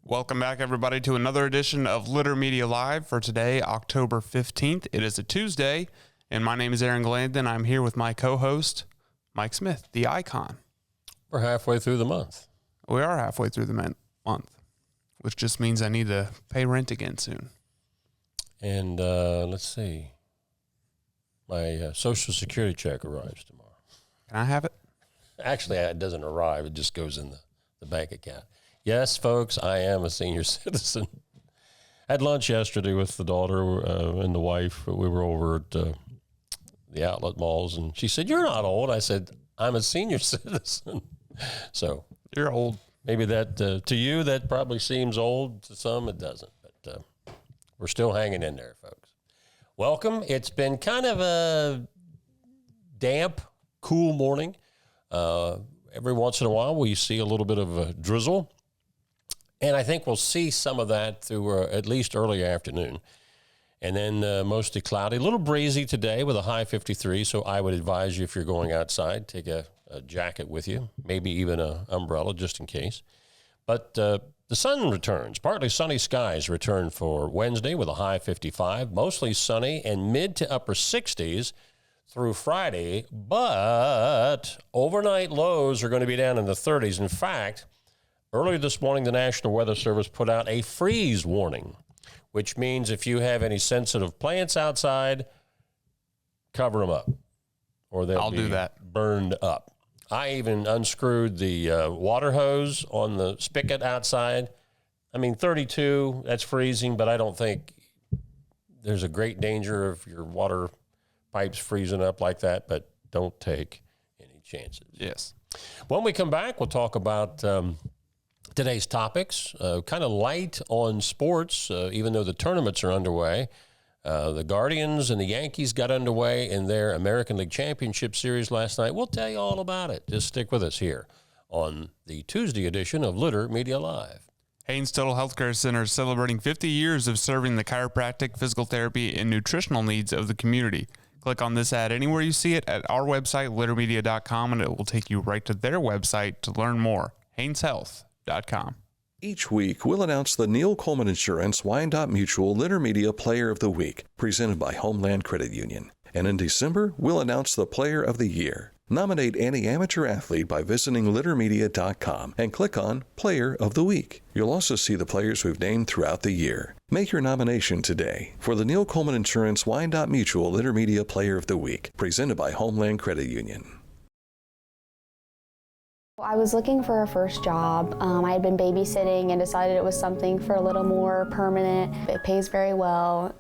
Welcome back, everybody, to another edition of Litter Media Live for today, October 15th. It is a Tuesday, and my name is Aaron Glandon. I'm here with my co-host, Mike Smith, the icon. We're halfway through the month. We are halfway through the month, which just means I need to pay rent again soon. And let's see. My Social Security check arrives tomorrow. Can I have it? Actually, it doesn't arrive. It just goes in the bank account. Yes, folks, I am a senior citizen. Had lunch yesterday with the daughter and the wife. We were over at the outlet malls, and she said, "You're not old." I said, "I'm a senior citizen." So you're old. Maybe that to you that probably seems old. To some, it doesn't. But we're still hanging in there, folks. Welcome. It's been kind of a damp, cool morning. Every once in a while, we see a little bit of a drizzle. And I think we'll see some of that through at least early afternoon. And then mostly cloudy, a little breezy today with a high 53. So I would advise you, if you're going outside, take a jacket with you, maybe even an umbrella just in case. But the sun returns. Partly sunny skies return for Wednesday with a high 55, mostly sunny and mid to upper 60s through Friday. But overnight lows are going to be down in the 30s. In fact, earlier this morning, the National Weather Service put out a freeze warning, which means if you have any sensitive plants outside, cover them up, or they'll be burned up. I even unscrewed the water hose on the spigot outside. I mean, 32, that's freezing, but I don't think there's a great danger of your water pipes freezing up like that, but don't take any chances. Yes. When we come back, we'll talk about today's topics, kind of light on sports, even though the tournaments are underway. The Guardians and the Yankees got underway in their American League Championship Series last night. We'll tell you all about it. Just stick with us here on the Tuesday edition of Litter Media Live. Haynes Total Healthcare Center is celebrating 50 years of serving the chiropractic, physical therapy, and nutritional needs of the community. Click on this ad anywhere you see it at our website, littermedia.com, and it will take you right to their website to learn more. HaynesHealth.com. Each week, we'll announce the Neil Coleman Insurance Wyandotte Mutual Litter Media Player of the Week, presented by Homeland Credit Union. And in December, we'll announce the Player of the Year. Nominate any amateur athlete by visiting littermedia.com and click on Player of the Week. You'll also see the players we've named throughout the year. Make your nomination today for the Neil Coleman Insurance Wyandotte Mutual Litter Media Player of the Week, presented by Homeland Credit Union. I was looking for a first job. I had been babysitting and decided it was something for a little more permanent. It pays very well.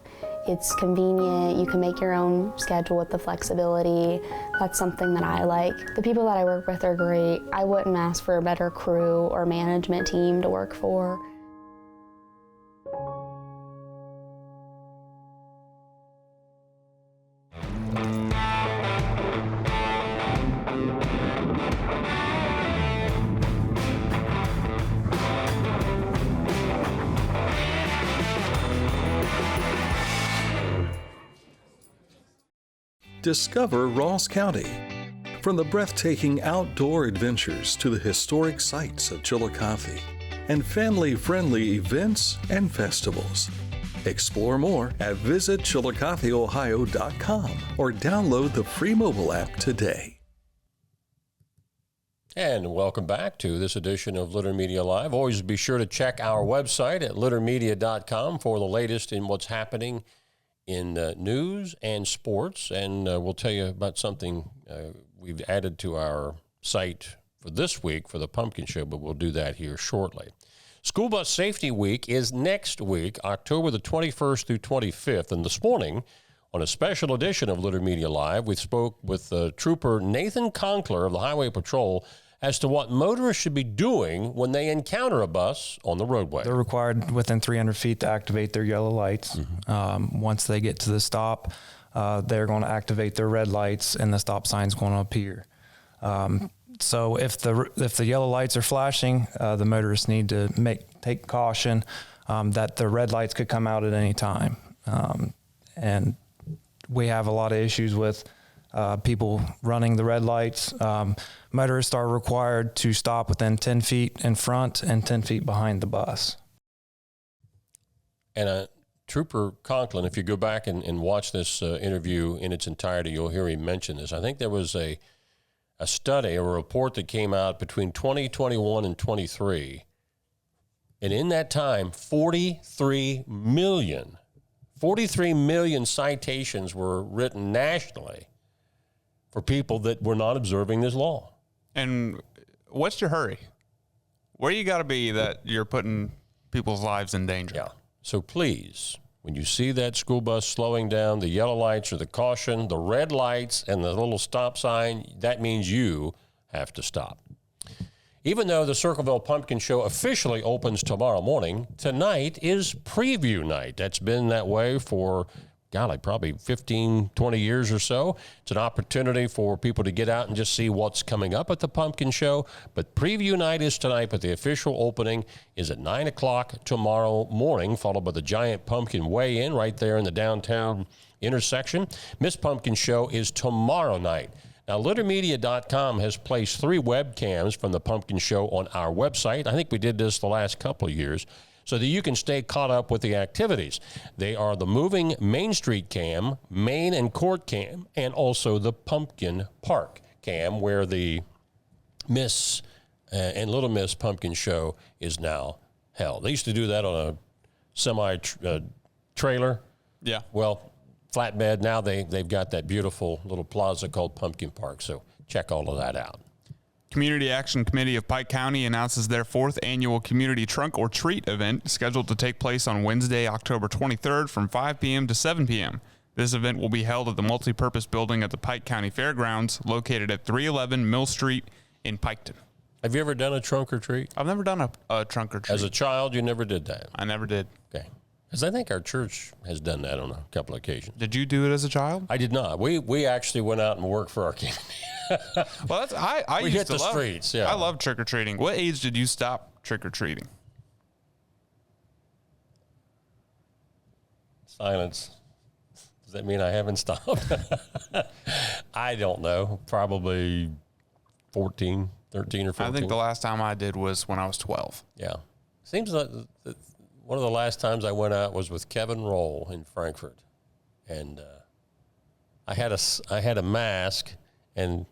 It's convenient. You can make your own schedule with the flexibility. That's something that I like. The people that I work with are great. I wouldn't ask for a better crew or management team to work for. Discover Ross County. From the breathtaking outdoor adventures to the historic sights of Chillicothe and family-friendly events and festivals. Explore more at visitchillicotheohio.com or download the free mobile app today. And welcome back to this edition of Litter Media Live. Always be sure to check our website at littermedia.com for the latest in what's happening in news and sports, and we'll tell you about something we've added to our site for this week for the Pumpkin Show, but we'll do that here shortly. School Bus Safety Week is next week, October the 21st through 25th, and this morning, on a special edition of Litter Media Live, we spoke with Trooper Nathan Conkler of the Highway Patrol as to what motorists should be doing when they encounter a bus on the roadway. They're required within 300 feet to activate their yellow lights. Mm-hmm. Once they get to the stop, they're going to activate their red lights and the stop sign's going to appear. So if the yellow lights are flashing, the motorists need to take caution that the red lights could come out at any time. And we have a lot of issues with people running the red lights. Motorists are required to stop within 10 feet in front and 10 feet behind the bus. And Trooper Conklin, if you go back and watch this interview in its entirety, you'll hear him mention this. I think there was a study, a report that came out between 2021 and 23. And in that time, 43 million citations were written nationally for people that were not observing this law. And what's your hurry? Where you got to be that you're putting people's lives in danger? Yeah. So please, when you see that school bus slowing down, the yellow lights or the caution, the red lights and the little stop sign, that means you have to stop. Even though the Circleville Pumpkin Show officially opens tomorrow morning, tonight is preview night. That's been that way for, probably 15, 20 years or so. It's an opportunity for people to get out and just see what's coming up at the Pumpkin Show. But preview night is tonight, but the official opening is at 9 o'clock tomorrow morning, followed by the giant pumpkin weigh-in right there in the downtown intersection. Miss Pumpkin Show is tomorrow night. Now, littermedia.com has placed 3 webcams from the Pumpkin Show on our website. I think we did this the last couple of years, so that you can stay caught up with the activities. They are the moving Main Street cam, Main and Court cam, and also the Pumpkin Park cam, where the Miss and Little Miss Pumpkin Show is now held. They used to do that on a semi-trailer. Yeah. Well, flatbed. Now they've got that beautiful little plaza called Pumpkin Park, so check all of that out. Community Action Committee of Pike County announces their 4th annual Community Trunk or Treat event scheduled to take place on Wednesday, October 23rd from 5 p.m. to 7 p.m. This event will be held at the multipurpose building at the Pike County Fairgrounds, located at 311 Mill Street in Piketon. Have you ever done a trunk or treat? I've never done a trunk or treat. As a child, you never did that? I never did. Okay. Because I think our church has done that on a couple of occasions. Did you do it as a child? I did not. We actually went out and worked for our community. Well, I we used hit to the love, streets, yeah. I love trick-or-treating. What age did you stop trick-or-treating? Silence. Does that mean I haven't stopped? I don't know. Probably 13 or 14. I think the last time I did was when I was 12. Yeah. Seems like one of the last times I went out was with Kevin Roll in Frankfurt. And I had a mask, and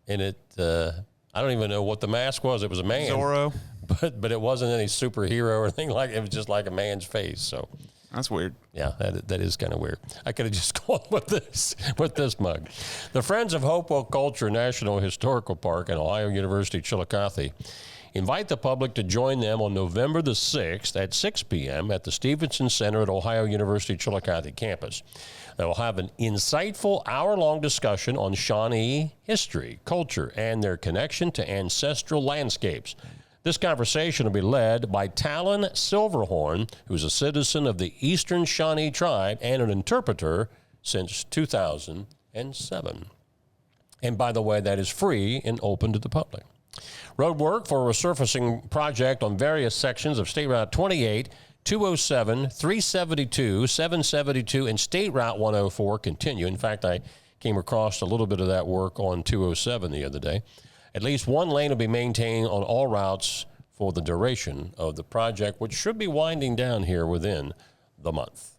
in it, I don't even know what the mask was. It was a man. Zorro. But it wasn't any superhero or anything like it. It was just like a man's face. So That's weird. yeah, that is kind of weird. I could have just gone with this mug. The Friends of Hopewell Culture National Historical Park and Ohio University Chillicothe invite the public to join them on November the 6th at 6 p.m. at the Stevenson Center at Ohio University Chillicothe campus. They will have an insightful hour-long discussion on Shawnee history, culture, and their connection to ancestral landscapes. This conversation will be led by Talon Silverhorn, who's a citizen of the Eastern Shawnee tribe and an interpreter since 2007. And by the way, that is free and open to the public. Road work for a resurfacing project on various sections of State Route 28, 207, 372, 772, and State Route 104 continue. In fact, I came across a little bit of that work on 207 the other day. At least one lane will be maintained on all routes for the duration of the project, which should be winding down here within the month.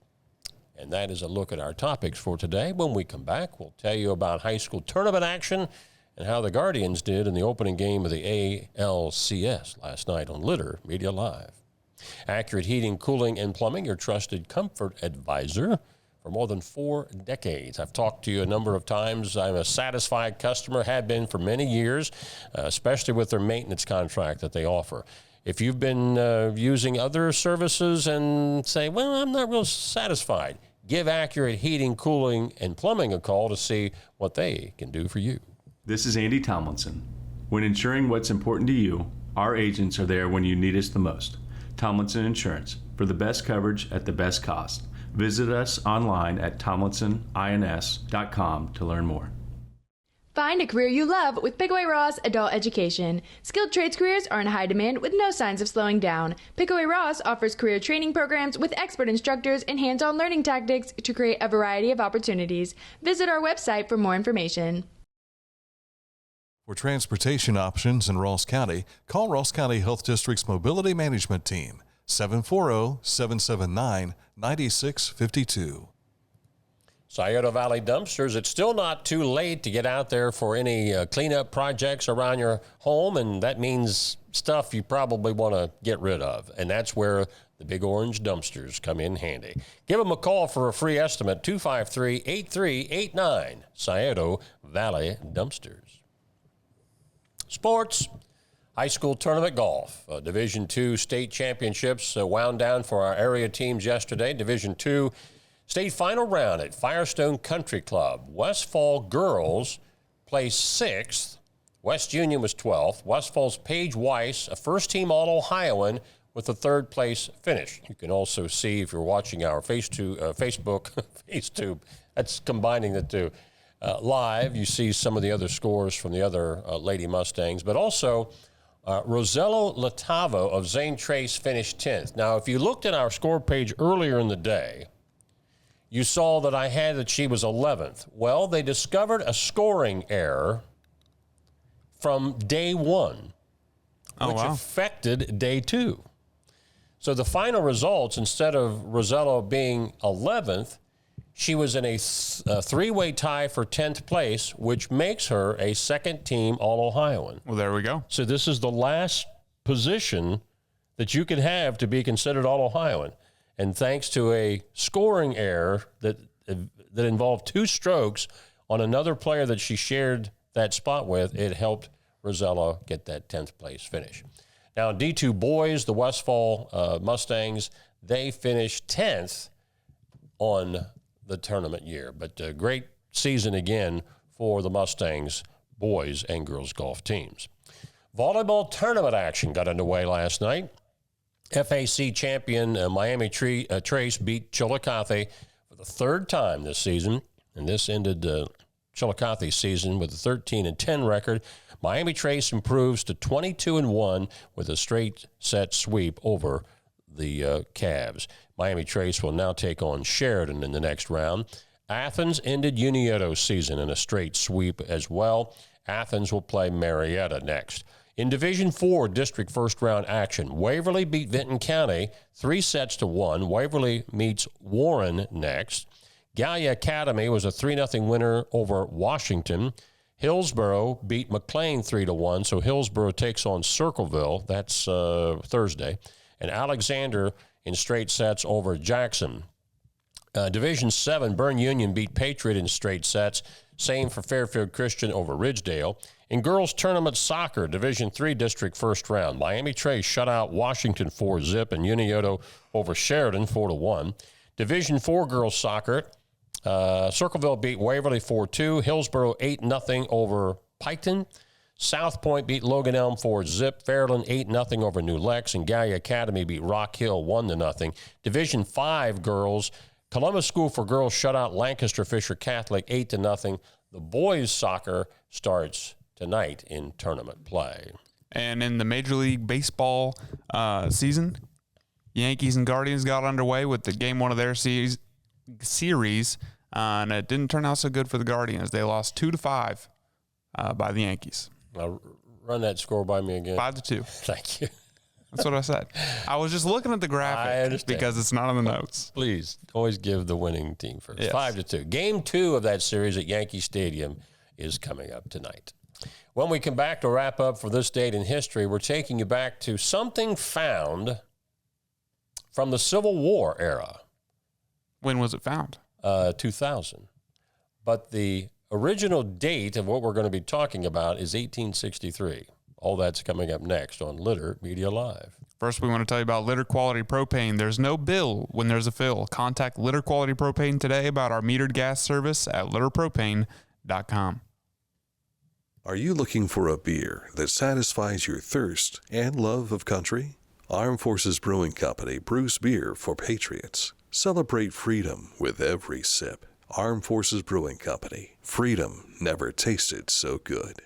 And that is a look at our topics for today. When we come back, we'll tell you about high school tournament action and how the Guardians did in the opening game of the ALCS last night on Litter Media Live. Accurate Heating, Cooling, and Plumbing, your trusted comfort advisor for more than 4 decades. I've talked to you a number of times. I'm a satisfied customer, have been for many years, especially with their maintenance contract that they offer. If you've been using other services and say, well, I'm not real satisfied, give Accurate Heating, Cooling, and Plumbing a call to see what they can do for you. This is Andy Tomlinson. When ensuring what's important to you, our agents are there when you need us the most. Tomlinson Insurance, for the best coverage at the best cost. Visit us online at tomlinsonins.com to learn more. Find a career you love with Pickaway Ross Adult Education. Skilled trades careers are in high demand with no signs of slowing down. Pickaway Ross offers career training programs with expert instructors and hands-on learning tactics to create a variety of opportunities. Visit our website for more information. For transportation options in Ross County, call Ross County Health District's Mobility Management Team, 740-779-9652. Scioto Valley Dumpsters, it's still not too late to get out there for any cleanup projects around your home, and that means stuff you probably want to get rid of, and that's where the big orange dumpsters come in handy. Give them a call for a free estimate, 253-8389, Scioto Valley Dumpsters. Sports. High school tournament golf. Division II state championships wound down for our area teams yesterday. Division II state final round at Firestone Country Club. Westfall girls placed 6th. West Union was 12th. Westfall's Paige Weiss, a first-team All-Ohioan, with a third-place finish. You can also see, if you're watching our Facebook, FaceTube, that's combining the two, live, you see some of the other scores from the other Lady Mustangs, but also Rosello Latavo of Zane Trace finished 10th. Now, if you looked at our score page earlier in the day, you saw that I had that she was 11th. Well, they discovered a scoring error from day one, which affected day 2. So the final results, instead of Rosello being 11th, she was in a three-way tie for 10th place, which makes her a second-team All-Ohioan. Well, there we go. So this is the last position that you could have to be considered All-Ohioan. And thanks to a scoring error that involved 2 strokes on another player that she shared that spot with, it helped Rosello get that 10th place finish. Now, D2 boys, the Westfall Mustangs, they finished 10th on the tournament year. But a great season again for the Mustangs boys and girls golf teams. Volleyball tournament action got underway last night. FAC champion Miami Trace beat Chillicothe for the 3rd time this season, and this ended Chillicothe's season with a 13-10 record. Miami Trace improves to 22-1 with a straight set sweep over the Cavs. Miami Trace will now take on Sheridan in the next round. Athens ended Unieto's season in a straight sweep as well. Athens will play Marietta next. In Division IV district first round action, Waverly beat Vinton County 3-1. Waverly meets Warren next. Gallia Academy was a 3-0 winner over Washington. Hillsboro beat McLean 3-1, so Hillsboro takes on Circleville. That's Thursday. And Alexander in straight sets over Jackson. Division 7, Bern Union beat Patriot in straight sets. Same for Fairfield Christian over Ridgedale. In girls tournament soccer, Division 3 district first round, Miami Trace shut out Washington 4-0 and Unioto over Sheridan 4-1. Division 4 girls soccer, Circleville beat Waverly 4-2. Hillsboro 8-0 over Piketon. South Point beat Logan Elm 4-0. Fairland 8-0 over New Lex. And Gallia Academy beat Rock Hill 1-0. Division 5 girls, Columbus School for Girls shut out Lancaster Fisher Catholic 8-0. The boys soccer starts tonight in tournament play. And in the Major League Baseball season, Yankees and Guardians got underway with the game 1 of their series, and it didn't turn out so good for the Guardians. They lost 2-5 by the Yankees. Now, run that score by me again. 5-2. Thank you. That's what I said. I was just looking at the graphic because it's not on the notes. Please, always give the winning team first. Yes. 5-2. Game 2 of that series at Yankee Stadium is coming up tonight. When we come back to wrap up for this date in history, we're taking you back to something found from the Civil War era. When was it found? 2000. But the original date of what we're going to be talking about is 1863. All that's coming up next on Litter Media Live. First, we want to tell you about Litter Quality Propane. There's no bill when there's a fill. Contact Litter Quality Propane today about our metered gas service at litterpropane.com. Are you looking for a beer that satisfies your thirst and love of country? Armed Forces Brewing Company brews beer for patriots. Celebrate freedom with every sip. Armed Forces Brewing Company. Freedom never tasted so good.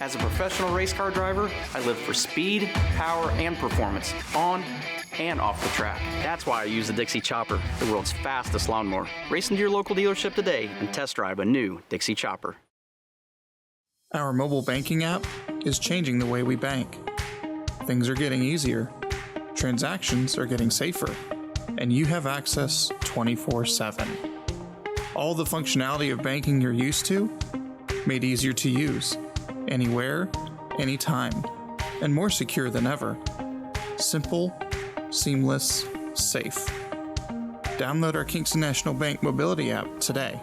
As a professional race car driver, I live for speed, power, and performance, on and off the track. That's why I use the Dixie Chopper, the world's fastest lawnmower. Race into your local dealership today and test drive a new Dixie Chopper. Our mobile banking app is changing the way we bank. Things are getting easier, transactions are getting safer, and you have access 24/7. All the functionality of banking you're used to, made easier to use, anywhere, anytime, and more secure than ever. Simple, seamless, safe. Download our Kingston National Bank mobility app today.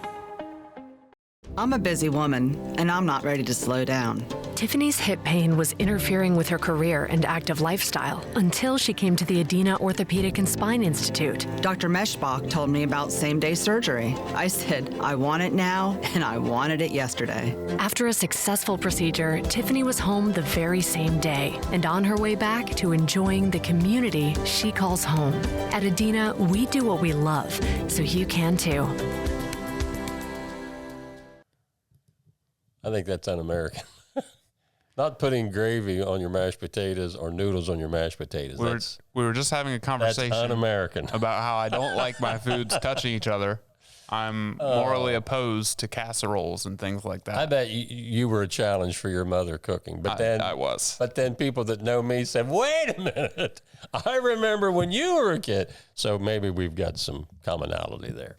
I'm a busy woman, and I'm not ready to slow down. Tiffany's hip pain was interfering with her career and active lifestyle until she came to the Adina Orthopedic and Spine Institute. Dr. Meshbach told me about same-day surgery. I said, I want it now, and I wanted it yesterday. After a successful procedure, Tiffany was home the very same day and on her way back to enjoying the community she calls home. At Adina, we do what we love, so you can too. I think that's un-American. Not putting gravy on your mashed potatoes or noodles on your mashed potatoes. We were just having a conversation that's un-American about how I don't like my foods touching each other. I'm morally opposed to casseroles and things like that. I bet you were a challenge for your mother cooking. But then I was. But then people that know me said, wait a minute. I remember when you were a kid. So maybe we've got some commonality there.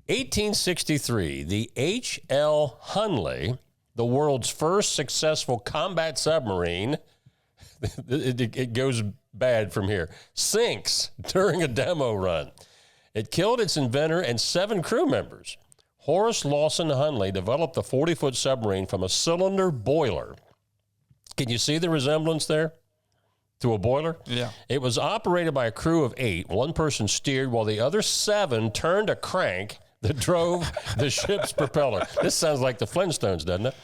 1863, the H.L. Hunley, the world's first successful combat submarine, it goes bad from here, sinks during a demo run. It killed its inventor and 7 crew members. Horace Lawson Hunley developed the 40-foot submarine from a cylinder boiler. Can you see the resemblance there to a boiler? Yeah. It was operated by a crew of 8. One person steered while the other 7 turned a crank that drove the ship's propeller. This sounds like the Flintstones, doesn't it?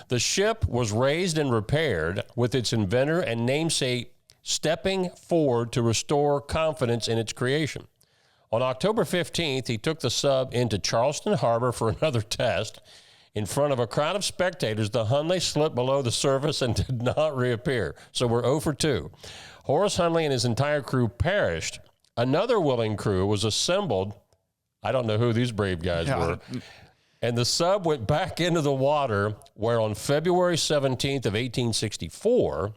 The ship was raised and repaired with its inventor and namesake stepping forward to restore confidence in its creation. On October 15th, he took the sub into Charleston Harbor for another test. In front of a crowd of spectators, the Hunley slipped below the surface and did not reappear. So we're 0 for 2. Horace Hunley and his entire crew perished. Another willing crew was assembled. I don't know who these brave guys were. And the sub went back into the water, where on February 17th of 1864,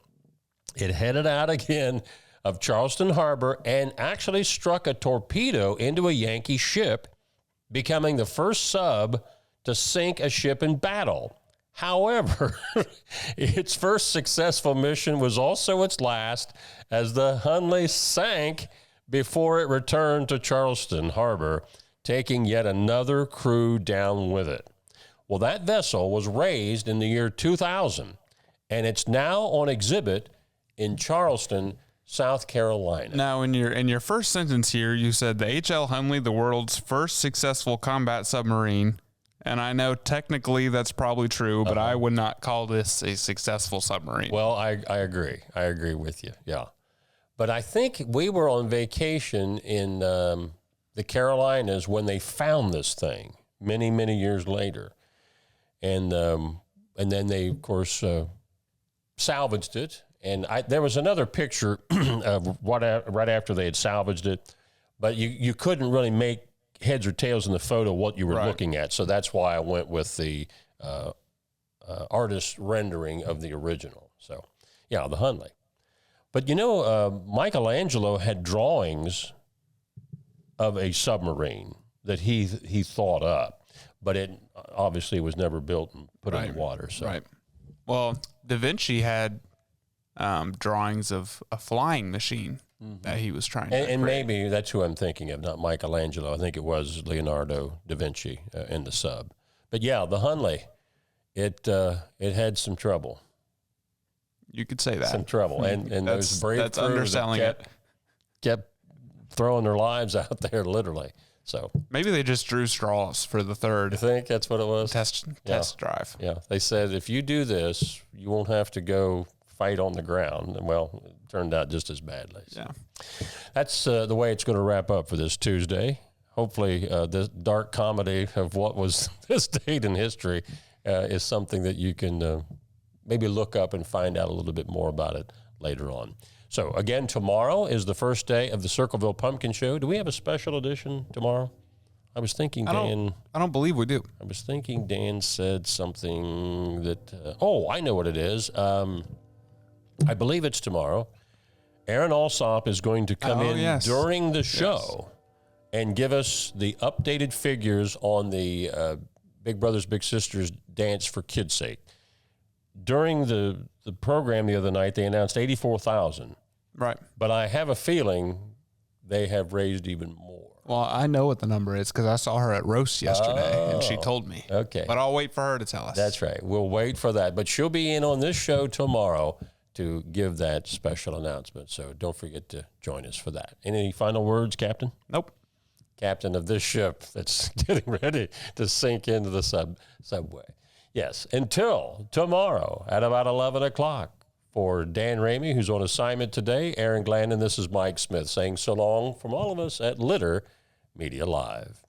it headed out again of Charleston Harbor and actually struck a torpedo into a Yankee ship, becoming the first sub to sink a ship in battle. However, its first successful mission was also its last, as the Hunley sank before it returned to Charleston Harbor, taking yet another crew down with it. Well, that vessel was raised in the year 2000, and it's now on exhibit in Charleston, South Carolina. Now, in your first sentence here, you said the H.L. Hunley, the world's first successful combat submarine. And I know technically that's probably true, but I would not call this a successful submarine. Well, I agree. I agree with you, yeah. But I think we were on vacation in the Carolinas when they found this thing many, many years later. And then they, of course, salvaged it. And there was another picture of right after they had salvaged it, but you couldn't really make heads or tails in the photo what you were looking at. So that's why I went with the artist rendering of the original. So, yeah, the Hunley. But, Michelangelo had drawings of a submarine that he thought up, but it obviously was never built and put in the water. So. Right. Well, Da Vinci had drawings of a flying machine that he was trying to create. And maybe that's who I'm thinking of, not Michelangelo. I think it was Leonardo da Vinci in the sub. But yeah, the Hunley, it had some trouble. You could say that. Some trouble. And those brave crew underselling that kept throwing their lives out there, literally. So maybe they just drew straws for the third. You think that's what it was? Test drive. Yeah. They said, if you do this, you won't have to go fight on the ground. And well, it turned out just as badly. So. Yeah. That's the way it's going to wrap up for this Tuesday. Hopefully this dark comedy of what was this date in history is something that you can maybe look up and find out a little bit more about it later on. So, again, tomorrow is the first day of the Circleville Pumpkin Show. Do we have a special edition tomorrow? I was thinking Dan... I don't believe we do. I was thinking Dan said something that... I know what it is. I believe it's tomorrow. Aaron Alsop is going to come in yes. during the show and give us the updated figures on the Big Brothers Big Sisters Dance for Kids' Sake. During the program the other night, they announced $84,000. Right. But I have a feeling they have raised even more. Well, I know what the number is because I saw her at roast yesterday, and she told me. Okay. But I'll wait for her to tell us. That's right. We'll wait for that. But she'll be in on this show tomorrow to give that special announcement. So don't forget to join us for that. Any final words, Captain? Nope. Captain of this ship that's getting ready to sink into the subway. Yes, until tomorrow at about 11 o'clock. For Dan Ramey, who's on assignment today, Aaron Glandon, this is Mike Smith saying so long from all of us at Litter Media Live.